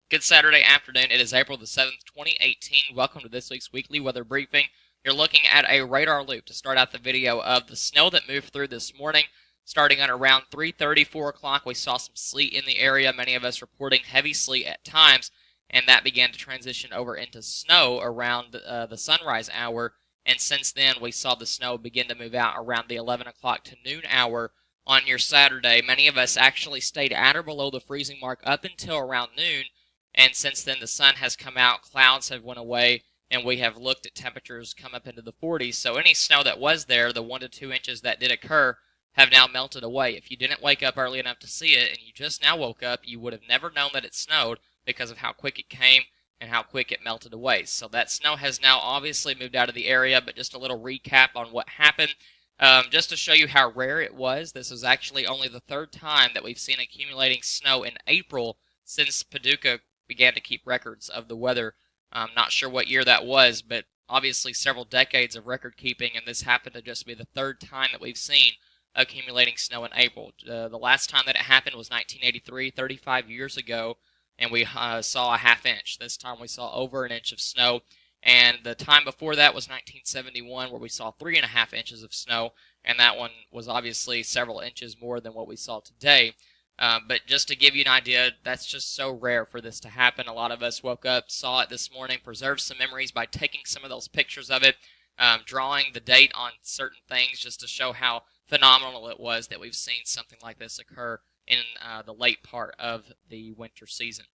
Good Saturday afternoon. It is April the 7th, 2018. Welcome to this week's weekly weather briefing. You're looking at a radar loop to start out the video of the snow that moved through this morning. Starting at around 3:30, 4 o'clock, we saw some sleet in the area, many of us reporting heavy sleet at times, and that began to transition over into snow around the sunrise hour. And since then, we saw the snow begin to move out around the 11 o'clock to noon hour on your Saturday. Many of us actually stayed at or below the freezing mark up until around noon, and since then the sun has come out, clouds have went away, and we have looked at temperatures come up into the 40s. So any snow that was there, the 1 to 2 inches that did occur, have now melted away. If you didn't wake up early enough to see it and you just now woke up, you would have never known that it snowed because of how quick it came and how quick it melted away. So that snow has now obviously moved out of the area, but just a little recap on what happened. Just to show you how rare it was, this is actually only the third time that we've seen accumulating snow in April since Paducah began to keep records of the weather. I'm not sure what year that was, but obviously several decades of record keeping, and this happened to just be the third time that we've seen accumulating snow in April. The last time that it happened was 1983, 35 years ago, and we saw a half inch. This time we saw over an inch of snow, and the time before that was 1971, where we saw 3.5 inches of snow, and that one was obviously several inches more than what we saw today. But just to give you an idea, that's just so rare for this to happen. A lot of us woke up, saw it this morning, preserved some memories by taking some of those pictures of it, drawing the date on certain things just to show how phenomenal it was that we've seen something like this occur in the late part of the winter season.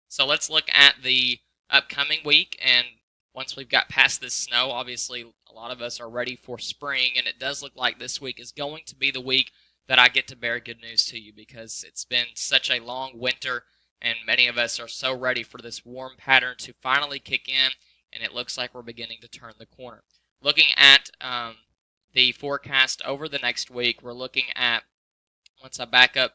So let's look at the upcoming week, and once we've got past this snow, obviously a lot of us are ready for spring, and it does look like this week is going to be the week that I get to bear good news to you because it's been such a long winter, and many of us are so ready for this warm pattern to finally kick in, and it looks like we're beginning to turn the corner. Looking at the forecast over the next week, we're looking at, once I back up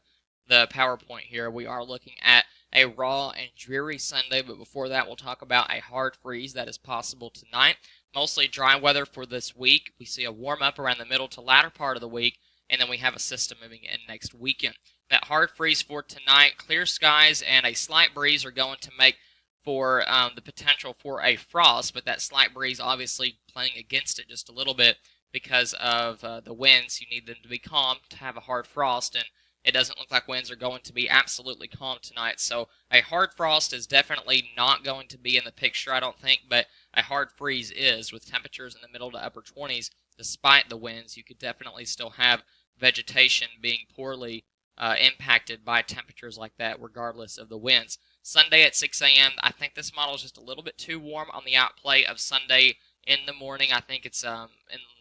the PowerPoint here, we are looking at a raw and dreary Sunday, but before that, we'll talk about a hard freeze that is possible tonight. Mostly dry weather for this week. We see a warm up around the middle to latter part of the week, and then we have a system moving in next weekend. That hard freeze for tonight, clear skies and a slight breeze are going to make for the potential for a frost, but that slight breeze obviously playing against it just a little bit because of the winds. You need them to be calm to have a hard frost, and it doesn't look like winds are going to be absolutely calm tonight. So a hard frost is definitely not going to be in the picture, I don't think, but a hard freeze is, with temperatures in the middle to upper 20s. Despite the winds, you could definitely still have vegetation being poorly impacted by temperatures like that, regardless of the winds. Sunday at 6 a.m., I think this model is just a little bit too warm on the outplay of Sunday in the morning. I think it's in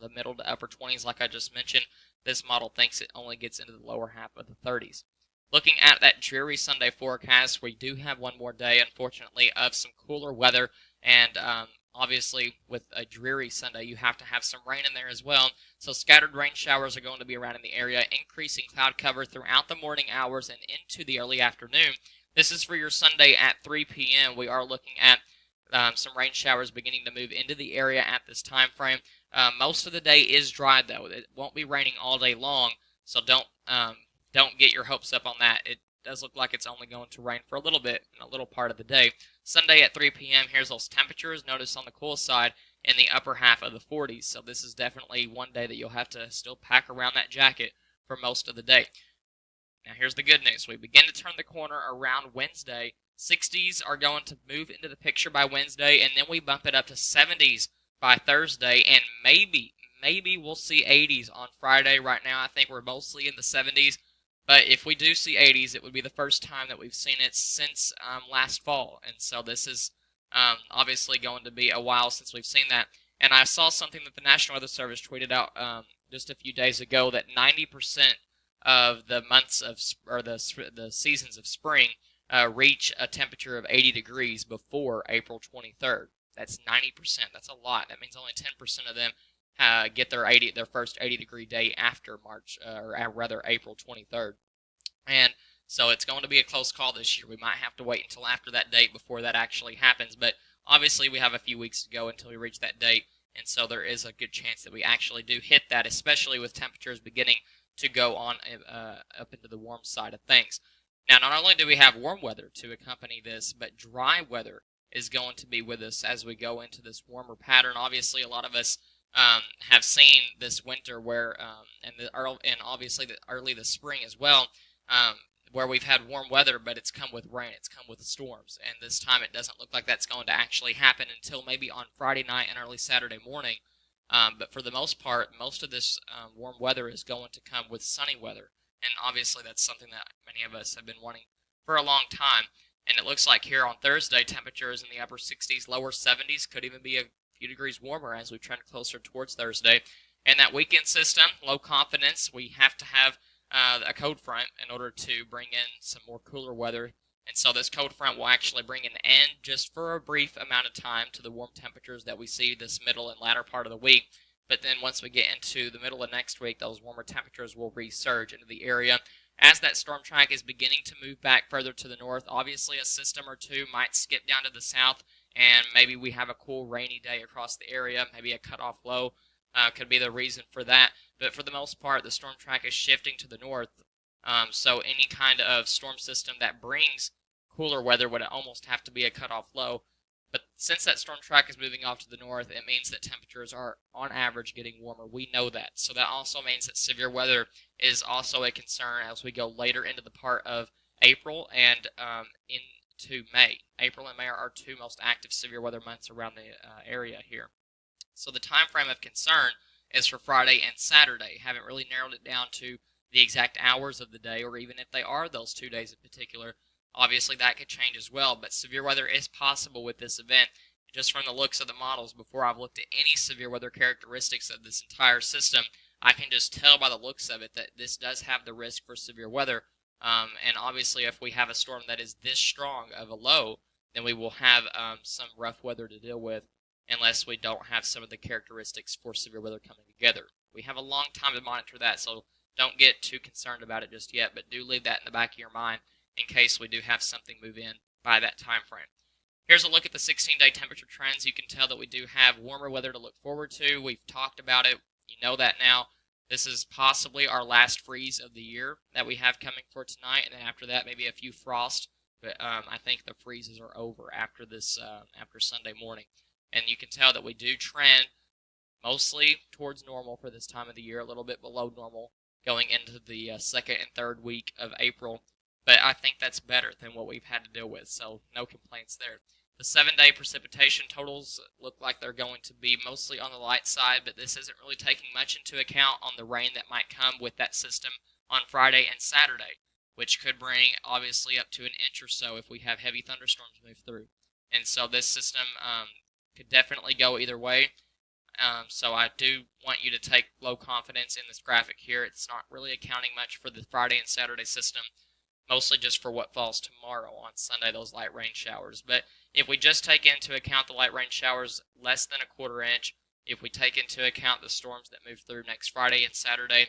the middle to upper 20s, like I just mentioned. This model thinks it only gets into the lower half of the 30s. Looking at that dreary Sunday forecast, we do have one more day, unfortunately, of some cooler weather, and obviously, with a dreary Sunday, you have to have some rain in there as well. So scattered rain showers are going to be around in the area, increasing cloud cover throughout the morning hours and into the early afternoon. This is for your Sunday at 3 p.m. We are looking at some rain showers beginning to move into the area at this time frame. Most of the day is dry, though. It won't be raining all day long, so don't get your hopes up on that. It does look like it's only going to rain for a little bit in a little part of the day. Sunday at 3 p.m., here's those temperatures. Notice on the cool side in the upper half of the 40s. So this is definitely one day that you'll have to still pack around that jacket for most of the day. Now here's the good news. We begin to turn the corner around Wednesday. 60s are going to move into the picture by Wednesday, and then we bump it up to 70s by Thursday, and maybe we'll see 80s on Friday. Right now, I think we're mostly in the 70s. But if we do see 80s, it would be the first time that we've seen it since last fall. And so this is obviously going to be a while since we've seen that. And I saw something that the National Weather Service tweeted out just a few days ago that 90% of the months of or the seasons of spring reach a temperature of 80 degrees before April 23rd. That's 90%. That's a lot. That means only 10% of them get their first 80-degree day after March, or rather April 23rd. And so it's going to be a close call this year. We might have to wait until after that date before that actually happens, but obviously we have a few weeks to go until we reach that date, and so there is a good chance that we actually do hit that, especially with temperatures beginning to go on up into the warm side of things. Now, not only do we have warm weather to accompany this, but dry weather is going to be with us as we go into this warmer pattern. Obviously, a lot of us have seen this winter where, and obviously early the spring as well, um, where we've had warm weather, but it's come with rain, it's come with storms, and this time it doesn't look like that's going to actually happen until maybe on Friday night and early Saturday morning. But for the most part, most of this warm weather is going to come with sunny weather, and obviously that's something that many of us have been wanting for a long time. And it looks like here on Thursday, temperatures in the upper 60s, lower 70s, could even be a few degrees warmer as we trend closer towards Thursday. And that weekend system, low confidence, we have to have a cold front in order to bring in some more cooler weather. And so this cold front will actually bring an end just for a brief amount of time to the warm temperatures that we see this middle and latter part of the week. But then once we get into the middle of next week, those warmer temperatures will resurge into the area. As that storm track is beginning to move back further to the north, obviously a system or two might skip down to the south, and maybe we have a cool rainy day across the area, maybe a cutoff low could be the reason for that. But for the most part, the storm track is shifting to the north. So any kind of storm system that brings cooler weather would almost have to be a cutoff low. But since that storm track is moving off to the north, it means that temperatures are, on average, getting warmer. We know that. So that also means that severe weather is also a concern as we go later into the part of April and into May. April and May are our two most active severe weather months around the area here. So the time frame of concern is for Friday and Saturday. Haven't really narrowed it down to the exact hours of the day, or even if they are those 2 days in particular. Obviously, that could change as well, but severe weather is possible with this event. Just from the looks of the models, before I've looked at any severe weather characteristics of this entire system, I can just tell by the looks of it that this does have the risk for severe weather. And obviously, if we have a storm that is this strong of a low, then we will have some rough weather to deal with unless we don't have some of the characteristics for severe weather coming together. We have a long time to monitor that, so don't get too concerned about it just yet, but do leave that in the back of your mind in case we do have something move in by that time frame. Here's a look at the 16-day temperature trends. You can tell that we do have warmer weather to look forward to. We've talked about it. You know that now. This is possibly our last freeze of the year that we have coming for tonight, and then after that, maybe a few frost. But I think the freezes are over after this, after Sunday morning. And you can tell that we do trend mostly towards normal for this time of the year, a little bit below normal going into the second and third week of April. But I think that's better than what we've had to deal with, so no complaints there. The 7-day precipitation totals look like they're going to be mostly on the light side, but this isn't really taking much into account on the rain that might come with that system on Friday and Saturday, which could bring obviously up to an inch or so if we have heavy thunderstorms move through. And so this system could definitely go either way. So I do want you to take low confidence in this graphic here. It's not really accounting much for the Friday and Saturday system, mostly just for what falls tomorrow on Sunday, those light rain showers. But if we just take into account the light rain showers less than a quarter inch, if we take into account the storms that move through next Friday and Saturday,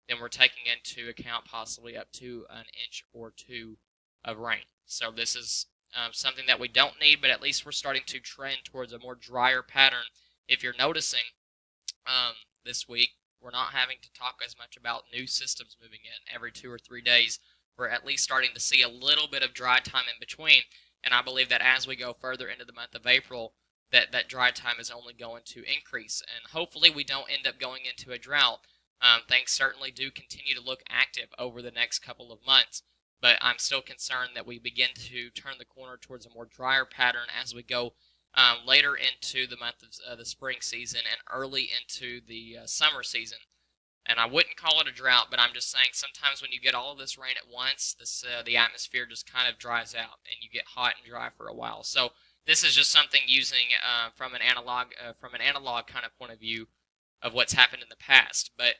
then we're taking into account possibly up to an inch or two of rain. So this is something that we don't need, but at least we're starting to trend towards a more drier pattern. If you're noticing this week, we're not having to talk as much about new systems moving in every 2 or 3 days. We're at least starting to see a little bit of dry time in between, and I believe that as we go further into the month of April, that dry time is only going to increase, and hopefully we don't end up going into a drought. Things certainly do continue to look active over the next couple of months, but I'm still concerned that we begin to turn the corner towards a more drier pattern as we go later into the month of the spring season and early into the summer season. And I wouldn't call it a drought, but I'm just saying sometimes when you get all of this rain at once, the atmosphere just kind of dries out and you get hot and dry for a while. So this is just something using from an analog kind of point of view of what's happened in the past. But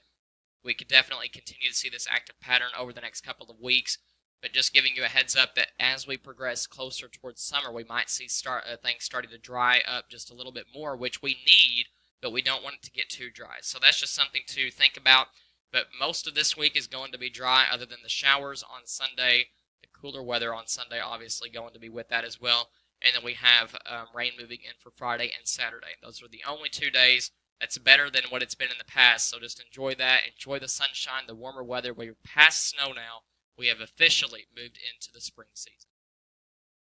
we could definitely continue to see this active pattern over the next couple of weeks. But just giving you a heads up that as we progress closer towards summer, we might see things starting to dry up just a little bit more, which we need, but we don't want it to get too dry. So that's just something to think about. But most of this week is going to be dry other than the showers on Sunday, the cooler weather on Sunday obviously going to be with that as well. And then we have rain moving in for Friday and Saturday. Those are the only 2 days. That's better than what it's been in the past. So just enjoy that. Enjoy the sunshine, the warmer weather. We're past snow now. we have officially moved into the spring season.